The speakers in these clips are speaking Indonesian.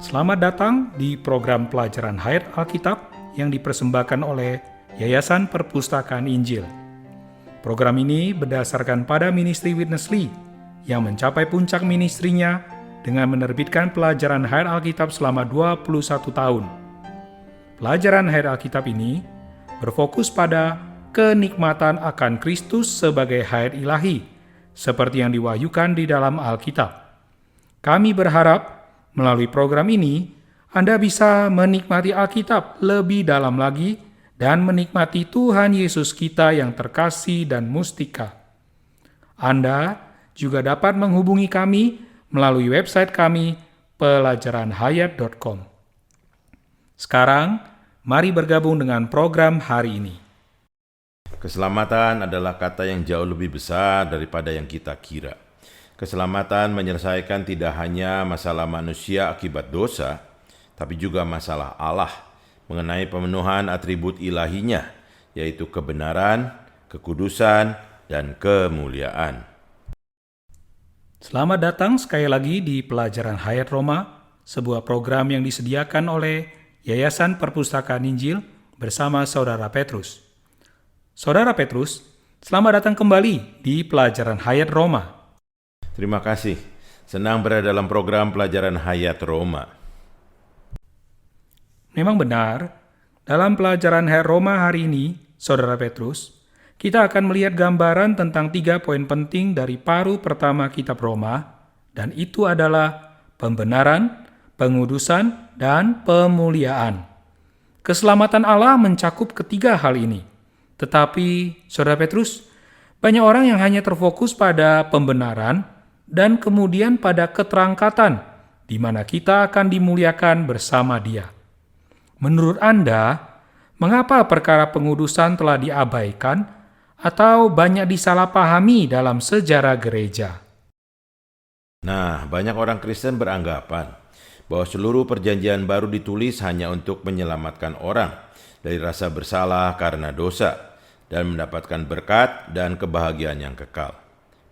Selamat datang di program pelajaran Hayat Alkitab yang dipersembahkan oleh Yayasan Perpustakaan Injil. Program ini berdasarkan pada ministry Witness Lee yang mencapai puncak ministrinya dengan menerbitkan pelajaran Hayat Alkitab selama 21 tahun. Pelajaran Hayat Alkitab ini berfokus pada kenikmatan akan Kristus sebagai hayat ilahi, seperti yang diwahyukan di dalam Alkitab. Kami berharap melalui program ini, Anda bisa menikmati Alkitab lebih dalam lagi dan menikmati Tuhan Yesus kita yang terkasih dan mustika. Anda juga dapat menghubungi kami melalui website kami pelajaranhayat.com. Sekarang, mari bergabung dengan program hari ini. Keselamatan adalah kata yang jauh lebih besar daripada yang kita kira. Keselamatan menyelesaikan tidak hanya masalah manusia akibat dosa, tapi juga masalah Allah mengenai pemenuhan atribut ilahinya, yaitu kebenaran, kekudusan, dan kemuliaan. Selamat datang sekali lagi di Pelajaran Hayat Roma, sebuah program yang disediakan oleh Yayasan Perpustakaan Injil bersama Saudara Petrus. Saudara Petrus, selamat datang kembali di Pelajaran Hayat Roma. Terima kasih. Senang berada dalam program Pelajaran Hayat Roma. Memang benar, dalam Pelajaran Hayat Roma hari ini, Saudara Petrus, kita akan melihat gambaran tentang 3 poin penting dari paruh pertama kitab Roma, dan itu adalah pembenaran, pengudusan, dan pemuliaan. Keselamatan Allah mencakup ketiga hal ini. Tetapi, Saudara Petrus, banyak orang yang hanya terfokus pada pembenaran dan kemudian pada keterangkatan, di mana kita akan dimuliakan bersama Dia. Menurut Anda, mengapa perkara pengudusan telah diabaikan atau banyak disalahpahami dalam sejarah gereja? Nah, banyak orang Kristen beranggapan bahwa seluruh perjanjian baru ditulis hanya untuk menyelamatkan orang dari rasa bersalah karena dosa dan mendapatkan berkat dan kebahagiaan yang kekal.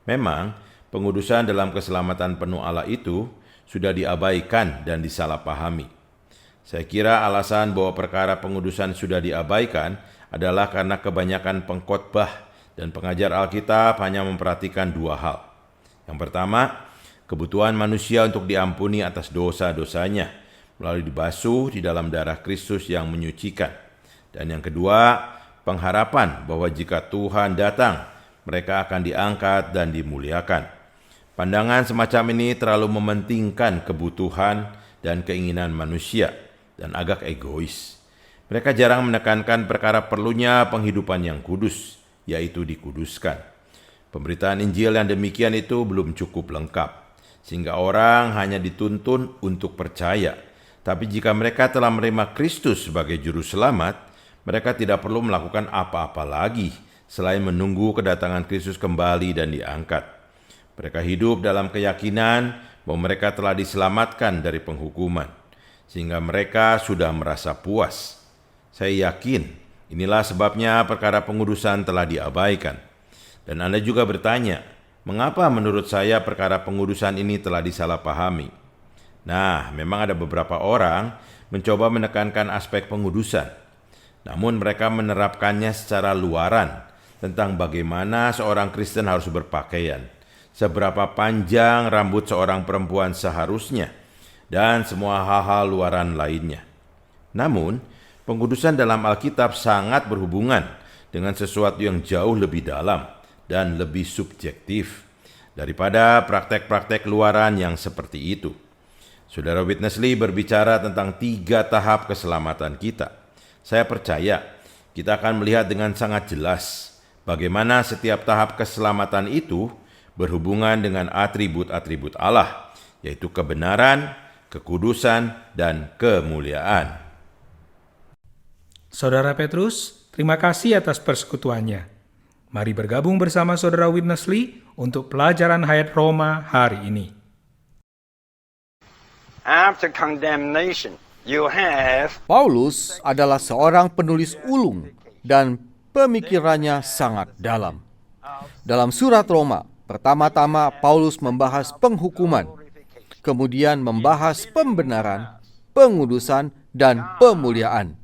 Memang, pengudusan dalam keselamatan penuh Allah itu sudah diabaikan dan disalahpahami. Saya kira alasan bahwa perkara pengudusan sudah diabaikan adalah karena kebanyakan pengkhotbah dan pengajar Alkitab hanya memperhatikan 2 hal. Yang pertama, kebutuhan manusia untuk diampuni atas dosa-dosanya melalui dibasuh di dalam darah Kristus yang menyucikan. Dan yang kedua, pengharapan bahwa jika Tuhan datang, mereka akan diangkat dan dimuliakan. Pandangan semacam ini terlalu mementingkan kebutuhan dan keinginan manusia dan agak egois. Mereka jarang menekankan perkara perlunya penghidupan yang kudus, yaitu dikuduskan. Pemberitaan Injil yang demikian itu belum cukup lengkap, sehingga orang hanya dituntun untuk percaya. Tapi jika mereka telah menerima Kristus sebagai juru selamat, mereka tidak perlu melakukan apa-apa lagi selain menunggu kedatangan Kristus kembali dan diangkat. Mereka hidup dalam keyakinan bahwa mereka telah diselamatkan dari penghukuman, sehingga mereka sudah merasa puas. Saya yakin inilah sebabnya perkara pengudusan telah diabaikan. Dan Anda juga bertanya, mengapa menurut saya perkara pengudusan ini telah disalahpahami? Nah, memang ada beberapa orang mencoba menekankan aspek pengudusan, namun mereka menerapkannya secara luaran tentang bagaimana seorang Kristen harus berpakaian, seberapa panjang rambut seorang perempuan seharusnya, dan semua hal-hal luaran lainnya. Namun, pengudusan dalam Alkitab sangat berhubungan dengan sesuatu yang jauh lebih dalam dan lebih subjektif daripada praktek-praktek luaran yang seperti itu. Saudara Witness Lee berbicara tentang 3 tahap keselamatan kita. Saya percaya kita akan melihat dengan sangat jelas bagaimana setiap tahap keselamatan itu berhubungan dengan atribut-atribut Allah, yaitu kebenaran, kekudusan, dan kemuliaan. Saudara Petrus, terima kasih atas persekutuannya. Mari bergabung bersama Saudara Witness Lee untuk pelajaran Hayat Roma hari ini. After condemnation, you have Paulus adalah seorang penulis ulung dan pemikirannya sangat dalam. Dalam surat Roma, pertama-tama Paulus membahas penghukuman, kemudian membahas pembenaran, pengudusan, dan pemuliaan.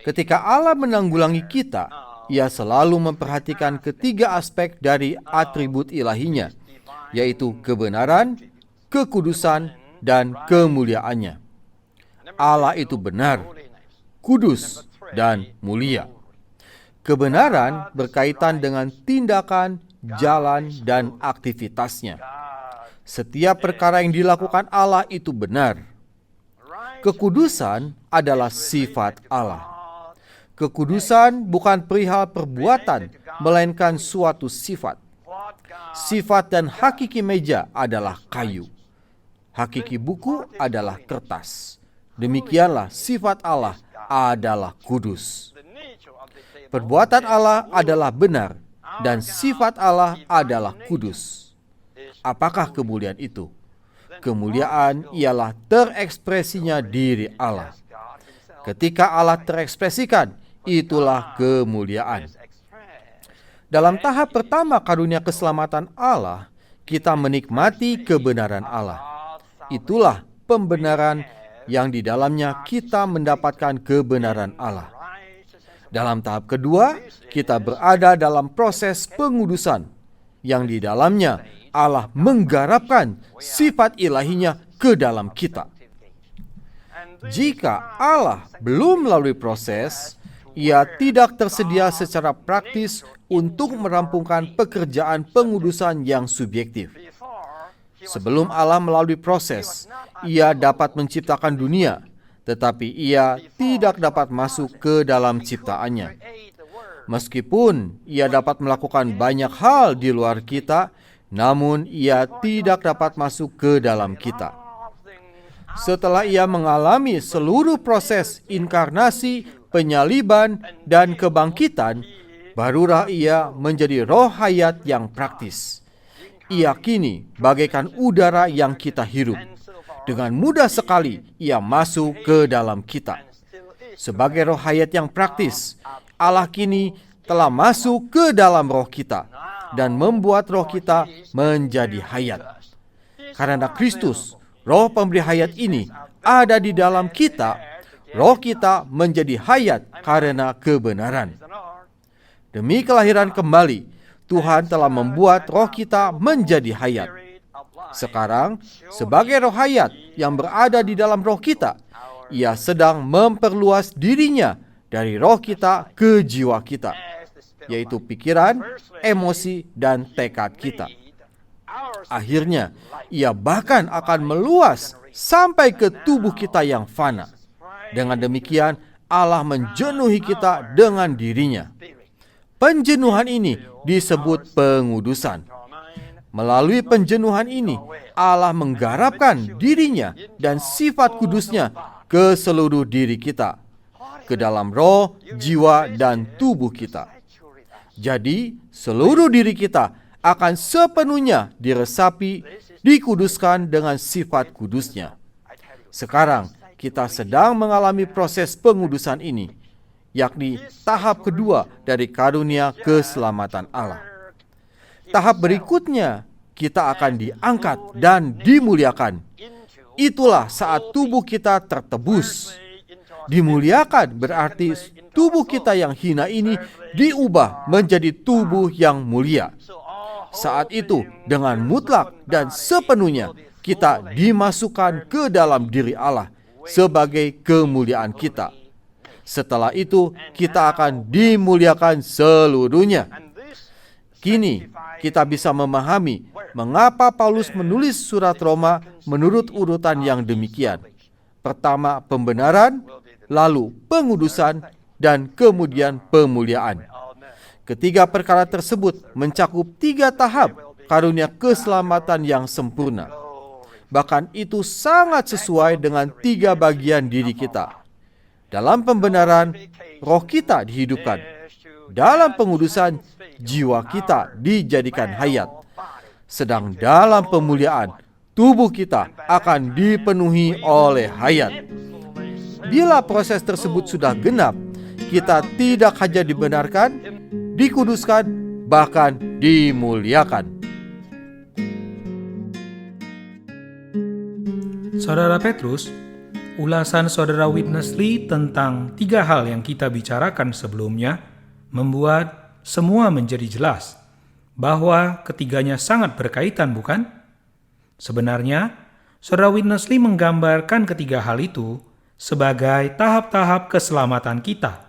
Ketika Allah menanggulangi kita, Ia selalu memperhatikan ketiga aspek dari atribut ilahinya, yaitu kebenaran, kekudusan, dan kemuliaannya. Allah itu benar, kudus, dan mulia. Kebenaran berkaitan dengan tindakan, jalan, dan aktivitasnya. Setiap perkara yang dilakukan Allah itu benar. Kekudusan adalah sifat Allah. Kekudusan bukan perihal perbuatan, melainkan suatu sifat. Sifat dan hakiki meja adalah kayu. Hakiki buku adalah kertas. Demikianlah sifat Allah adalah kudus. Perbuatan Allah adalah benar, dan sifat Allah adalah kudus. Apakah kemuliaan itu? Kemuliaan ialah terekspresinya diri Allah. Ketika Allah terekspresikan, itulah kemuliaan. Dalam tahap pertama karunia keselamatan Allah, kita menikmati kebenaran Allah. Itulah pembenaran yang di dalamnya kita mendapatkan kebenaran Allah. Dalam tahap kedua, kita berada dalam proses pengudusan, yang di dalamnya Allah menggarapkan sifat ilahinya ke dalam kita. Jika Allah belum melalui proses, Ia tidak tersedia secara praktis untuk merampungkan pekerjaan pengudusan yang subjektif. Sebelum Allah melalui proses, Ia dapat menciptakan dunia, tetapi Ia tidak dapat masuk ke dalam ciptaannya. Meskipun Ia dapat melakukan banyak hal di luar kita, namun Ia tidak dapat masuk ke dalam kita. Setelah Ia mengalami seluruh proses inkarnasi, penyaliban, dan kebangkitan, barulah Ia menjadi roh hayat yang praktis. Ia kini bagaikan udara yang kita hirup. Dengan mudah sekali Ia masuk ke dalam kita. Sebagai roh hayat yang praktis, Allah kini telah masuk ke dalam roh kita dan membuat roh kita menjadi hayat. Karena Kristus, roh pemberi hayat ini, ada di dalam kita, roh kita menjadi hayat karena kebenaran. Demi kelahiran kembali, Tuhan telah membuat roh kita menjadi hayat. Sekarang, sebagai roh hayat yang berada di dalam roh kita, Ia sedang memperluas dirinya dari roh kita ke jiwa kita, yaitu pikiran, emosi, dan tekad kita. Akhirnya, Ia bahkan akan meluas sampai ke tubuh kita yang fana. Dengan demikian, Allah menjenuhi kita dengan dirinya. Penjenuhan ini disebut pengudusan. Melalui penjenuhan ini, Allah menggarapkan dirinya dan sifat kudusnya ke seluruh diri kita, ke dalam roh, jiwa, dan tubuh kita. Jadi, seluruh diri kita akan sepenuhnya diresapi, dikuduskan dengan sifat kudusnya. Sekarang, kita sedang mengalami proses pengudusan ini, yakni tahap kedua dari karunia keselamatan Allah. Tahap berikutnya, kita akan diangkat dan dimuliakan. Itulah saat tubuh kita tertebus. Dimuliakan berarti tubuh kita yang hina ini diubah menjadi tubuh yang mulia. Saat itu, dengan mutlak dan sepenuhnya, kita dimasukkan ke dalam diri Allah sebagai kemuliaan kita. Setelah itu, kita akan dimuliakan seluruhnya. Kini, kita bisa memahami mengapa Paulus menulis surat Roma menurut urutan yang demikian. Pertama, pembenaran, lalu pengudusan, dan kemudian pemuliaan. Ketiga perkara tersebut mencakup 3 tahap karunia keselamatan yang sempurna. Bahkan itu sangat sesuai dengan 3 bagian diri kita. Dalam pembenaran, roh kita dihidupkan. Dalam pengudusan, jiwa kita dijadikan hayat. Sedang dalam pemuliaan, tubuh kita akan dipenuhi oleh hayat. Bila proses tersebut sudah genap, kita tidak hanya dibenarkan, dikuduskan, bahkan dimuliakan. Saudara Petrus, Ulasan Saudara Witness Lee tentang 3 hal yang kita bicarakan sebelumnya membuat semua menjadi jelas bahwa ketiganya sangat berkaitan, bukan? Sebenarnya, Saudara Witness Lee menggambarkan ketiga hal itu sebagai tahap-tahap keselamatan kita.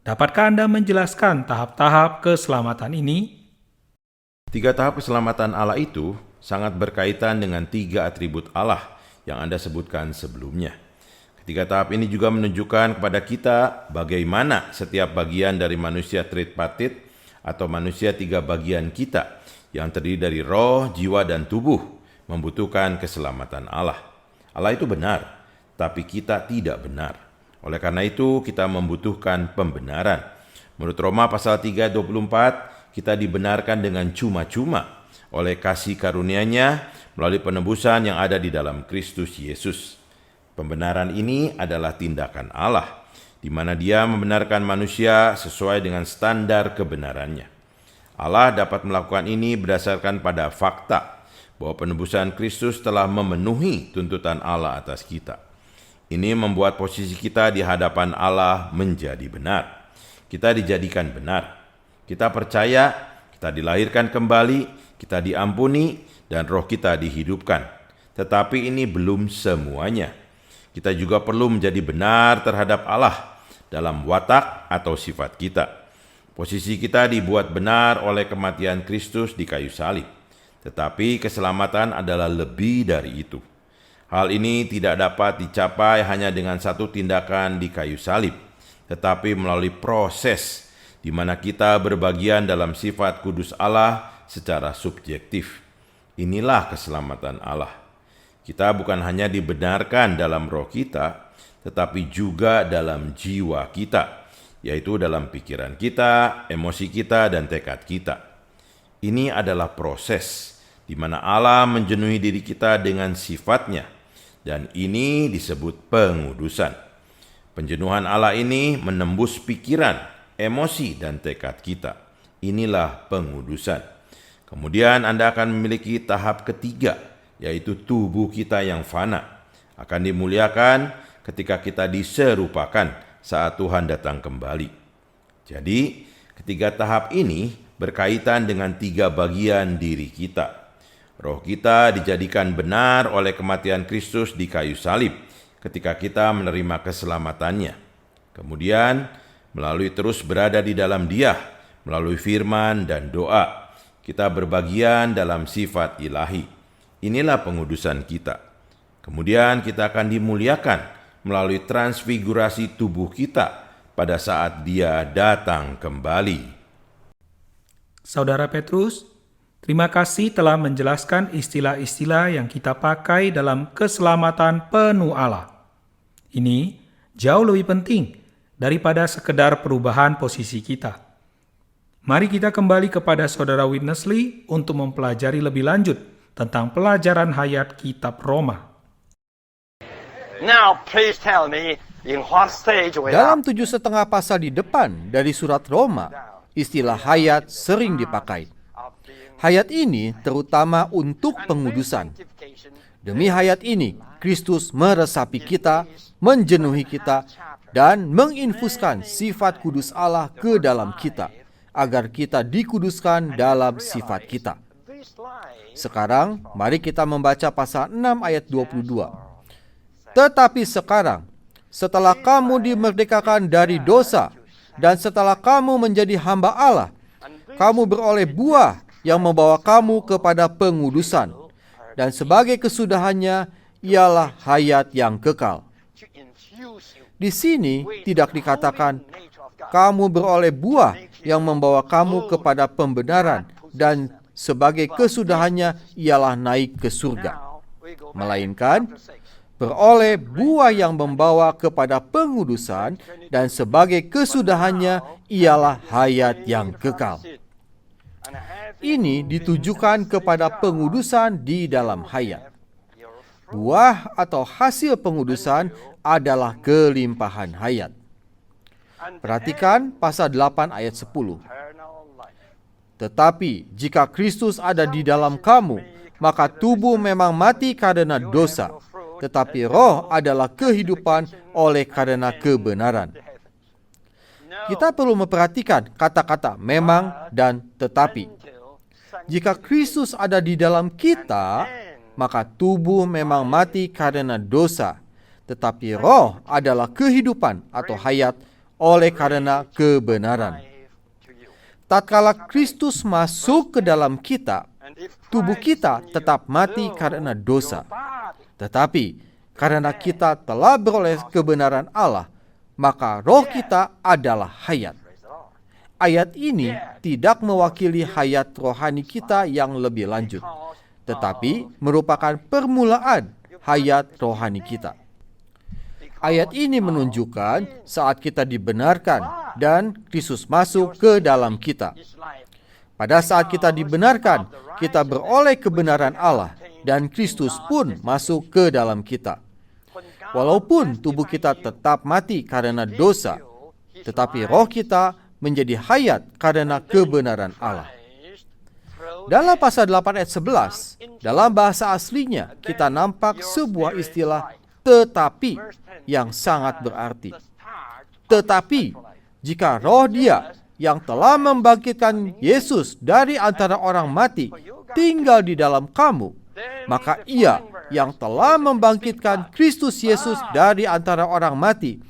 Dapatkah Anda menjelaskan tahap-tahap keselamatan ini? 3 tahap keselamatan Allah itu sangat berkaitan dengan 3 atribut Allah yang Anda sebutkan sebelumnya. Ketiga tahap ini juga menunjukkan kepada kita bagaimana setiap bagian dari manusia tripartit atau manusia 3 bagian kita yang terdiri dari roh, jiwa, dan tubuh membutuhkan keselamatan Allah. Allah itu benar, tapi kita tidak benar. Oleh karena itu, kita membutuhkan pembenaran. Menurut Roma pasal 3:24, kita dibenarkan dengan cuma-cuma oleh kasih karunia-Nya melalui penebusan yang ada di dalam Kristus Yesus. Pembenaran ini adalah tindakan Allah, di mana Dia membenarkan manusia sesuai dengan standar kebenarannya. Allah dapat melakukan ini berdasarkan pada fakta bahwa penebusan Kristus telah memenuhi tuntutan Allah atas kita. Ini membuat posisi kita di hadapan Allah menjadi benar. Kita dijadikan benar. Kita percaya, kita dilahirkan kembali, kita diampuni, dan roh kita dihidupkan. Tetapi ini belum semuanya. Kita juga perlu menjadi benar terhadap Allah dalam watak atau sifat kita. Posisi kita dibuat benar oleh kematian Kristus di kayu salib. Tetapi keselamatan adalah lebih dari itu. Hal ini tidak dapat dicapai hanya dengan satu tindakan di kayu salib, tetapi melalui proses di mana kita berbagian dalam sifat kudus Allah secara subjektif. Inilah keselamatan Allah. Kita bukan hanya dibenarkan dalam roh kita, tetapi juga dalam jiwa kita, yaitu dalam pikiran kita, emosi kita, dan tekad kita. Ini adalah proses di mana Allah menjenuhi diri kita dengan sifat-Nya, dan ini disebut pengudusan. Penjenuhan Allah ini menembus pikiran, emosi, dan tekad kita. Inilah pengudusan. Kemudian Anda akan memiliki tahap ketiga, yaitu tubuh kita yang fana. Akan dimuliakan ketika kita diserupakan saat Tuhan datang kembali. Jadi, ketiga tahap ini berkaitan dengan 3 bagian diri kita. Roh kita dijadikan benar oleh kematian Kristus di kayu salib ketika kita menerima keselamatannya. Kemudian, melalui terus berada di dalam Dia, melalui firman dan doa, kita berbagian dalam sifat ilahi. Inilah pengudusan kita. Kemudian kita akan dimuliakan melalui transfigurasi tubuh kita pada saat Dia datang kembali. Saudara Petrus, terima kasih telah menjelaskan istilah-istilah yang kita pakai dalam keselamatan penuh Allah. Ini jauh lebih penting daripada sekedar perubahan posisi kita. Mari kita kembali kepada Saudara Witness Lee untuk mempelajari lebih lanjut tentang pelajaran hayat kitab Roma. Now, please tell me in what stage we are. Dalam 7,5 pasal di depan dari surat Roma, istilah hayat sering dipakai. Hayat ini terutama untuk pengudusan. Demi hayat ini, Kristus meresapi kita, menjenuhi kita, dan menginfuskan sifat kudus Allah ke dalam kita, agar kita dikuduskan dalam sifat kita. Sekarang, mari kita membaca pasal 6 ayat 22. Tetapi sekarang, setelah kamu dimerdekakan dari dosa, dan setelah kamu menjadi hamba Allah, kamu beroleh buah yang membawa kamu kepada pengudusan, dan sebagai kesudahannya ialah hayat yang kekal. Di sini tidak dikatakan kamu beroleh buah yang membawa kamu kepada pembenaran, dan sebagai kesudahannya ialah naik ke surga, melainkan beroleh buah yang membawa kepada pengudusan, dan sebagai kesudahannya ialah hayat yang kekal. Ini ditujukan kepada pengudusan di dalam hayat. Buah atau hasil pengudusan adalah kelimpahan hayat. Perhatikan pasal 8 ayat 10. Tetapi jika Kristus ada di dalam kamu, maka tubuh memang mati karena dosa, tetapi roh adalah kehidupan oleh karena kebenaran. Kita perlu memperhatikan kata-kata memang dan tetapi. Jika Kristus ada di dalam kita, maka tubuh memang mati karena dosa, tetapi roh adalah kehidupan atau hayat oleh karena kebenaran. Tatkala Kristus masuk ke dalam kita, tubuh kita tetap mati karena dosa. Tetapi karena kita telah beroleh kebenaran Allah, maka roh kita adalah hayat. Ayat ini tidak mewakili hayat rohani kita yang lebih lanjut, tetapi merupakan permulaan hayat rohani kita. Ayat ini menunjukkan saat kita dibenarkan dan Kristus masuk ke dalam kita. Pada saat kita dibenarkan, kita beroleh kebenaran Allah dan Kristus pun masuk ke dalam kita. Walaupun tubuh kita tetap mati karena dosa, tetapi roh kita menjadi hayat karena kebenaran Allah. Dalam pasal 8 ayat 11, dalam bahasa aslinya kita nampak sebuah istilah tetapi yang sangat berarti. Tetapi jika roh Dia yang telah membangkitkan Yesus dari antara orang mati tinggal di dalam kamu, maka Ia yang telah membangkitkan Kristus Yesus dari antara orang mati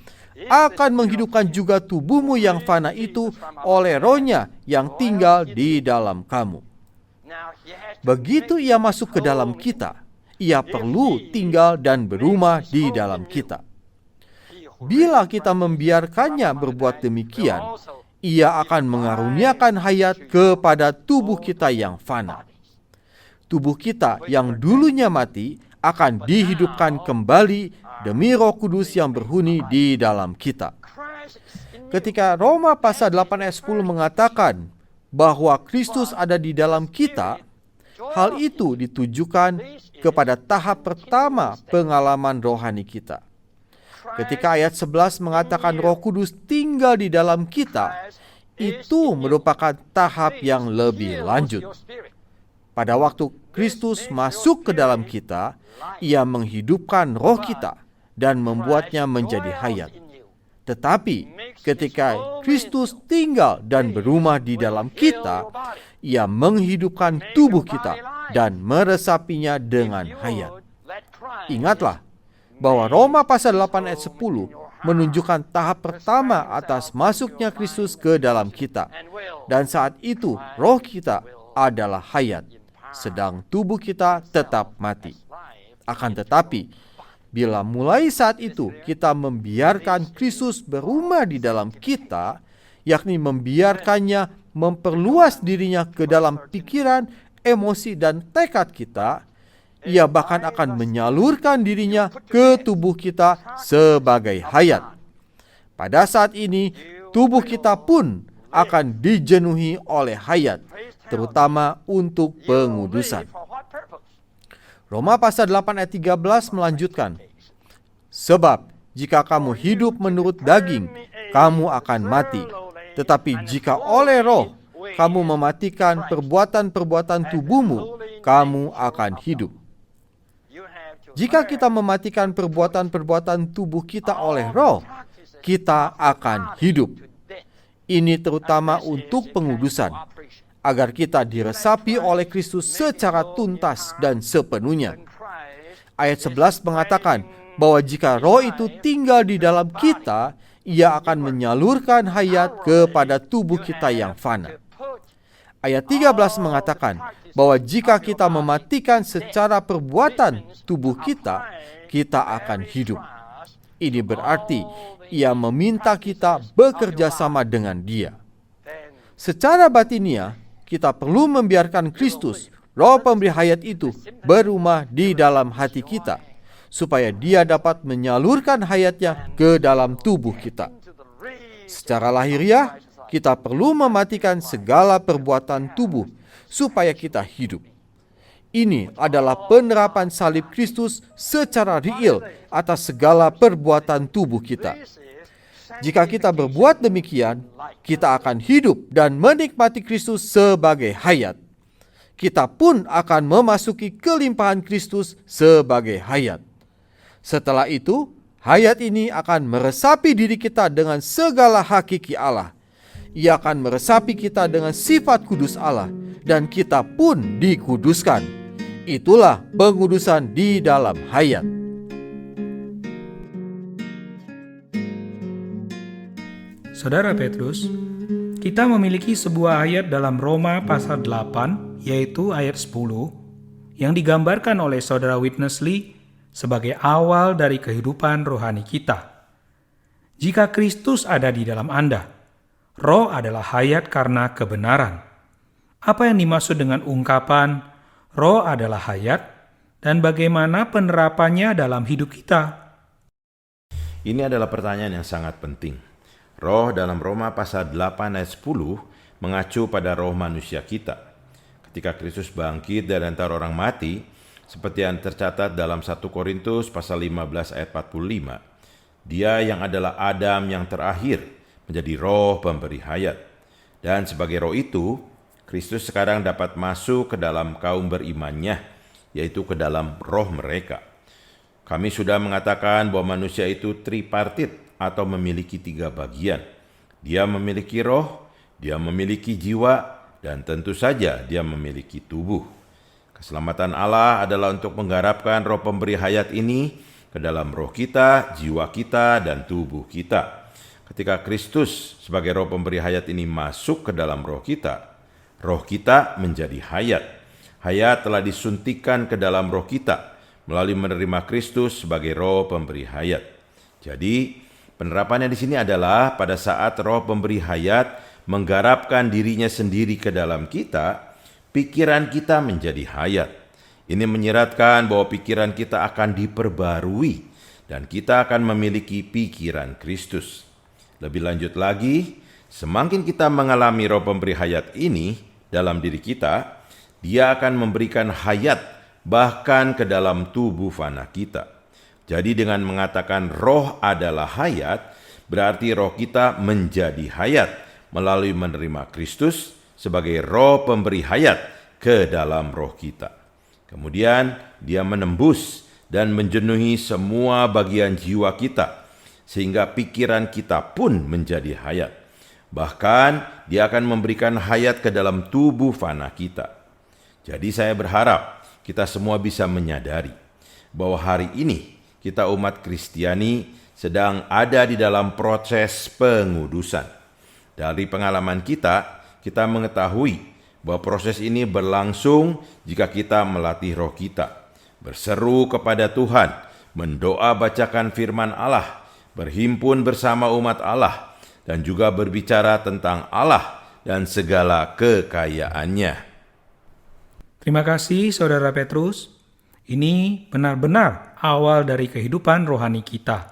akan menghidupkan juga tubuhmu yang fana itu oleh rohnya yang tinggal di dalam kamu. Begitu Ia masuk ke dalam kita, Ia perlu tinggal dan berumah di dalam kita. Bila kita membiarkannya berbuat demikian, Ia akan mengaruniakan hayat kepada tubuh kita yang fana. Tubuh kita yang dulunya mati akan dihidupkan kembali demi Roh Kudus yang berhuni di dalam kita. Ketika Roma pasal 8 ayat 10 mengatakan bahwa Kristus ada di dalam kita, hal itu ditujukan kepada tahap pertama pengalaman rohani kita. Ketika ayat 11 mengatakan Roh Kudus tinggal di dalam kita, itu merupakan tahap yang lebih lanjut. Pada waktu Kristus masuk ke dalam kita, Ia menghidupkan roh kita dan membuatnya menjadi hayat. Tetapi ketika Kristus tinggal dan berumah di dalam kita, Ia menghidupkan tubuh kita dan meresapinya dengan hayat. Ingatlah bahwa Roma pasal 8 ayat 10 menunjukkan tahap pertama atas masuknya Kristus ke dalam kita. Dan saat itu roh kita adalah hayat, sedang tubuh kita tetap mati. Akan tetapi, bila mulai saat itu kita membiarkan Kristus berumah di dalam kita, yakni membiarkannya memperluas dirinya ke dalam pikiran, emosi, dan tekad kita, Ia bahkan akan menyalurkan dirinya ke tubuh kita sebagai hayat. Pada saat ini, tubuh kita pun akan dijenuhi oleh hayat, terutama untuk pengudusan. Roma pasal 8 ayat 13 melanjutkan, sebab jika kamu hidup menurut daging, kamu akan mati. Tetapi jika oleh roh kamu mematikan perbuatan-perbuatan tubuhmu, kamu akan hidup. Jika kita mematikan perbuatan-perbuatan tubuh kita oleh roh, kita akan hidup. Ini terutama untuk pengudusan, agar kita diresapi oleh Kristus secara tuntas dan sepenuhnya. Ayat 11 mengatakan bahwa jika roh itu tinggal di dalam kita, Ia akan menyalurkan hayat kepada tubuh kita yang fana. Ayat 13 mengatakan bahwa jika kita mematikan secara perbuatan tubuh kita, kita akan hidup. Ini berarti Ia meminta kita bekerja sama dengan Dia. Secara batiniah, kita perlu membiarkan Kristus, Roh pemberi hayat itu, berumah di dalam hati kita, supaya Dia dapat menyalurkan hayatnya ke dalam tubuh kita. Secara lahiriah, kita perlu mematikan segala perbuatan tubuh supaya kita hidup. Ini adalah penerapan salib Kristus secara real atas segala perbuatan tubuh kita. Jika kita berbuat demikian, kita akan hidup dan menikmati Kristus sebagai hayat. Kita pun akan memasuki kelimpahan Kristus sebagai hayat. Setelah itu, hayat ini akan meresapi diri kita dengan segala hakiki Allah. Ia akan meresapi kita dengan sifat kudus Allah, dan kita pun dikuduskan. Itulah pengudusan di dalam hayat. Saudara Petrus, kita memiliki sebuah ayat dalam Roma pasal 8, yaitu ayat 10, yang digambarkan oleh saudara Witness Lee sebagai awal dari kehidupan rohani kita. Jika Kristus ada di dalam Anda, roh adalah hayat karena kebenaran. Apa yang dimaksud dengan ungkapan roh adalah hayat, dan bagaimana penerapannya dalam hidup kita? Ini adalah pertanyaan yang sangat penting. Roh dalam Roma pasal 8 ayat 10 mengacu pada roh manusia kita. Ketika Kristus bangkit dari antara orang mati, seperti yang tercatat dalam 1 Korintus pasal 15 ayat 45, Dia yang adalah Adam yang terakhir menjadi roh pemberi hayat. Dan sebagai roh itu, Kristus sekarang dapat masuk ke dalam kaum berimannya, yaitu ke dalam roh mereka. Kami sudah mengatakan bahwa manusia itu tripartit atau memiliki 3 bagian. Dia memiliki roh, dia memiliki jiwa, dan tentu saja dia memiliki tubuh. Keselamatan Allah adalah untuk menggarapkan roh pemberi hayat ini ke dalam roh kita, jiwa kita, dan tubuh kita. Ketika Kristus sebagai roh pemberi hayat ini masuk ke dalam roh kita menjadi hayat. Hayat telah disuntikan ke dalam roh kita melalui menerima Kristus sebagai roh pemberi hayat. Jadi, penerapannya di sini adalah pada saat roh pemberi hayat menggarapkan dirinya sendiri ke dalam kita, pikiran kita menjadi hayat. Ini menyiratkan bahwa pikiran kita akan diperbarui dan kita akan memiliki pikiran Kristus. Lebih lanjut lagi, semakin kita mengalami roh pemberi hayat ini dalam diri kita, dia akan memberikan hayat bahkan ke dalam tubuh fana kita. Jadi dengan mengatakan roh adalah hayat, berarti roh kita menjadi hayat melalui menerima Kristus sebagai roh pemberi hayat ke dalam roh kita. Kemudian dia menembus dan menjenuhi semua bagian jiwa kita, sehingga pikiran kita pun menjadi hayat. Bahkan dia akan memberikan hayat ke dalam tubuh fana kita. Jadi saya berharap kita semua bisa menyadari bahwa hari ini kita umat Kristiani sedang ada di dalam proses pengudusan. Dari pengalaman kita mengetahui bahwa proses ini berlangsung jika kita melatih roh kita, berseru kepada Tuhan, mendoa bacakan firman Allah, berhimpun bersama umat Allah, dan juga berbicara tentang Allah dan segala kekayaannya. Terima kasih Saudara Petrus. Ini benar-benar awal dari kehidupan rohani kita.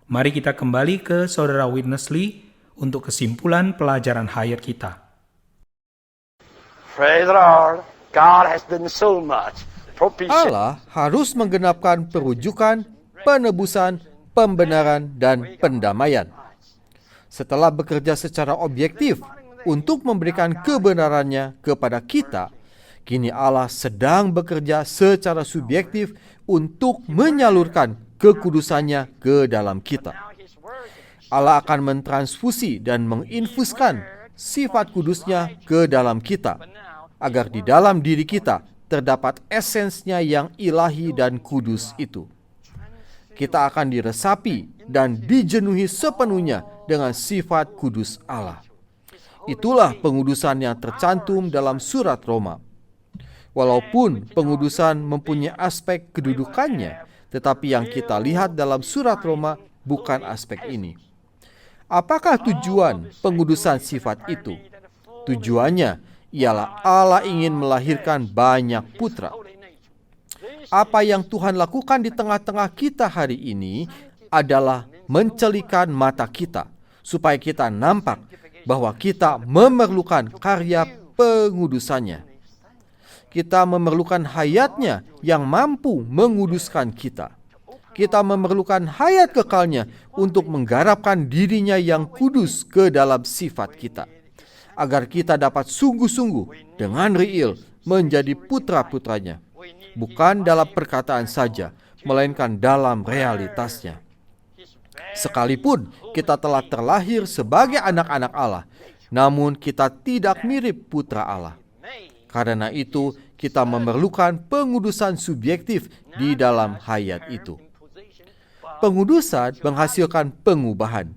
Mari kita kembali ke Saudara Witness Lee untuk kesimpulan pelajaran hayat kita. Praise the Lord. God has done so much. Allah harus menggenapkan perujukan, penebusan, pembenaran, dan pendamaian. Setelah bekerja secara objektif untuk memberikan kebenarannya kepada kita, kini Allah sedang bekerja secara subjektif untuk menyalurkan kekudusannya ke dalam kita. Allah akan mentransfusi dan menginfuskan sifat kudusnya ke dalam kita, agar di dalam diri kita terdapat esensnya yang ilahi dan kudus itu. Kita akan diresapi dan dijenuhi sepenuhnya dengan sifat kudus Allah. Itulah pengudusan yang tercantum dalam surat Roma. Walaupun pengudusan mempunyai aspek kedudukannya, tetapi yang kita lihat dalam surat Roma bukan aspek ini. Apakah tujuan pengudusan sifat itu? Tujuannya ialah Allah ingin melahirkan banyak putra. Apa yang Tuhan lakukan di tengah-tengah kita hari ini adalah mencelikan mata kita, supaya kita nampak bahwa kita memerlukan karya pengudusannya. Kita memerlukan hayatnya yang mampu menguduskan kita. Kita memerlukan hayat kekalnya untuk menggarapkan dirinya yang kudus ke dalam sifat kita, agar kita dapat sungguh-sungguh dengan real menjadi putra-putranya. Bukan dalam perkataan saja, melainkan dalam realitasnya. Sekalipun kita telah terlahir sebagai anak-anak Allah, namun kita tidak mirip putra Allah. Karena itu, kita memerlukan pengudusan subjektif di dalam hayat itu. Pengudusan menghasilkan pengubahan.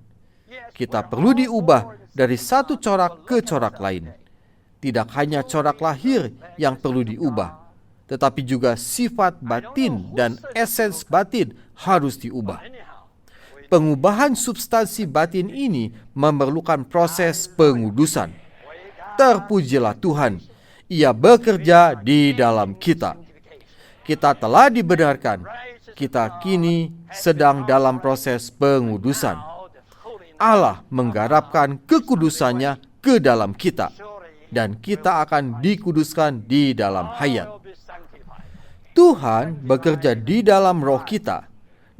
Kita perlu diubah dari satu corak ke corak lain. Tidak hanya corak lahir yang perlu diubah, tetapi juga sifat batin dan esens batin harus diubah. Pengubahan substansi batin ini memerlukan proses pengudusan. Terpujilah Tuhan, Ia bekerja di dalam kita. Kita telah dibenarkan. Kita kini sedang dalam proses pengudusan. Allah menggarapkan kekudusannya ke dalam kita, dan kita akan dikuduskan di dalam hayat. Tuhan bekerja di dalam roh kita,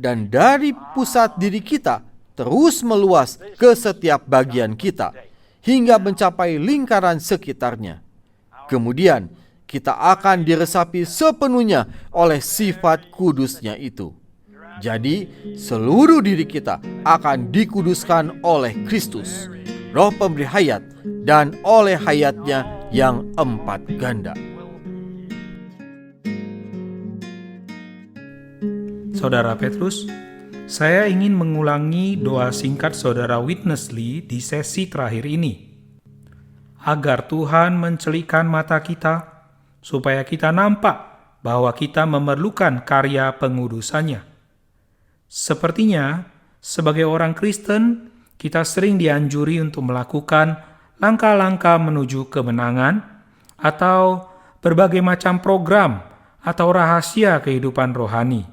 dan dari pusat diri kita terus meluas ke setiap bagian kita, hingga mencapai lingkaran sekitarnya. Kemudian, kita akan diresapi sepenuhnya oleh sifat kudusnya itu. Jadi, seluruh diri kita akan dikuduskan oleh Kristus, Roh pemberi hayat, dan oleh hayatnya yang 4 ganda. Saudara Petrus, saya ingin mengulangi doa singkat Saudara Witness Lee di sesi terakhir ini. Agar Tuhan mencelikkan mata kita, supaya kita nampak bahwa kita memerlukan karya pengudusannya. Sepertinya, sebagai orang Kristen, kita sering dianjuri untuk melakukan langkah-langkah menuju kemenangan atau berbagai macam program atau rahasia kehidupan rohani.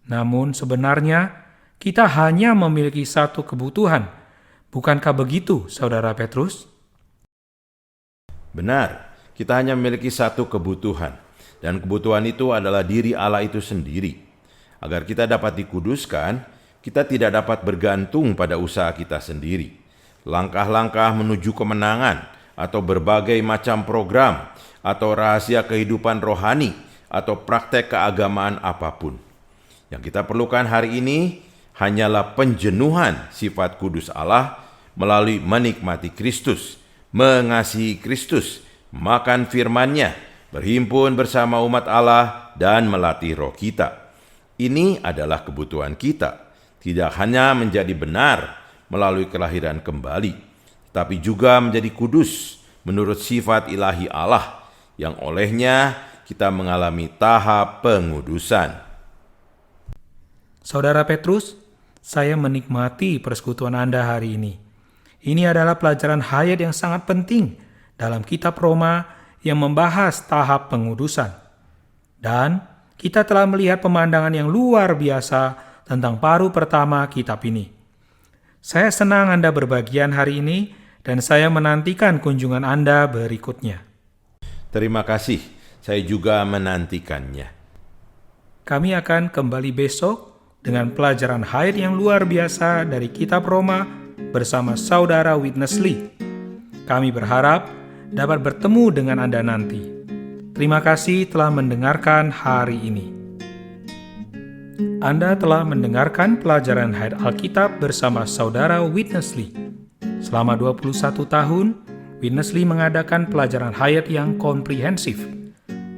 Namun sebenarnya, kita hanya memiliki satu kebutuhan. Bukankah begitu, Saudara Petrus? Benar, kita hanya memiliki satu kebutuhan, dan kebutuhan itu adalah diri Allah itu sendiri. Agar kita dapat dikuduskan, kita tidak dapat bergantung pada usaha kita sendiri. Langkah-langkah menuju kemenangan, atau berbagai macam program, atau rahasia kehidupan rohani, atau praktek keagamaan apapun. Yang kita perlukan hari ini hanyalah penjenuhan sifat kudus Allah melalui menikmati Kristus, mengasihi Kristus, makan firman-Nya, berhimpun bersama umat Allah, dan melatih roh kita. Ini adalah kebutuhan kita, tidak hanya menjadi benar melalui kelahiran kembali, tapi juga menjadi kudus menurut sifat ilahi Allah, yang olehnya kita mengalami tahap pengudusan. Saudara Petrus, saya menikmati persekutuan Anda hari ini. Ini adalah pelajaran hayat yang sangat penting dalam kitab Roma yang membahas tahap pengudusan. Dan kita telah melihat pemandangan yang luar biasa tentang paruh pertama kitab ini. Saya senang Anda berbagian hari ini dan saya menantikan kunjungan Anda berikutnya. Terima kasih, saya juga menantikannya. Kami akan kembali besok dengan pelajaran hayat yang luar biasa dari kitab Roma bersama Saudara Witness Lee. Kami berharap dapat bertemu dengan Anda nanti. Terima kasih telah mendengarkan hari ini. Anda telah mendengarkan pelajaran hayat Alkitab bersama Saudara Witness Lee. Selama 21 tahun, Witness Lee mengadakan pelajaran hayat yang komprehensif,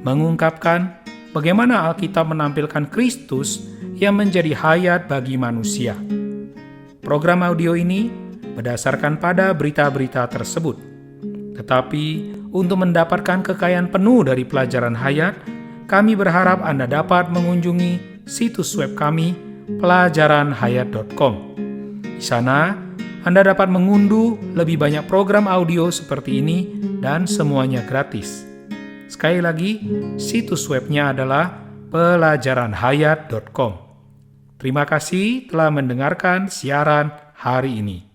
mengungkapkan bagaimana Alkitab menampilkan Kristus yang menjadi hayat bagi manusia. Program audio ini berdasarkan pada berita-berita tersebut. Tetapi untuk mendapatkan kekayaan penuh dari pelajaran hayat, kami berharap Anda dapat mengunjungi situs web kami pelajaranhayat.com. Di sana, Anda dapat mengunduh lebih banyak program audio seperti ini dan semuanya gratis. Sekali lagi, situs webnya adalah pelajaranhayat.com. Terima kasih telah mendengarkan siaran hari ini.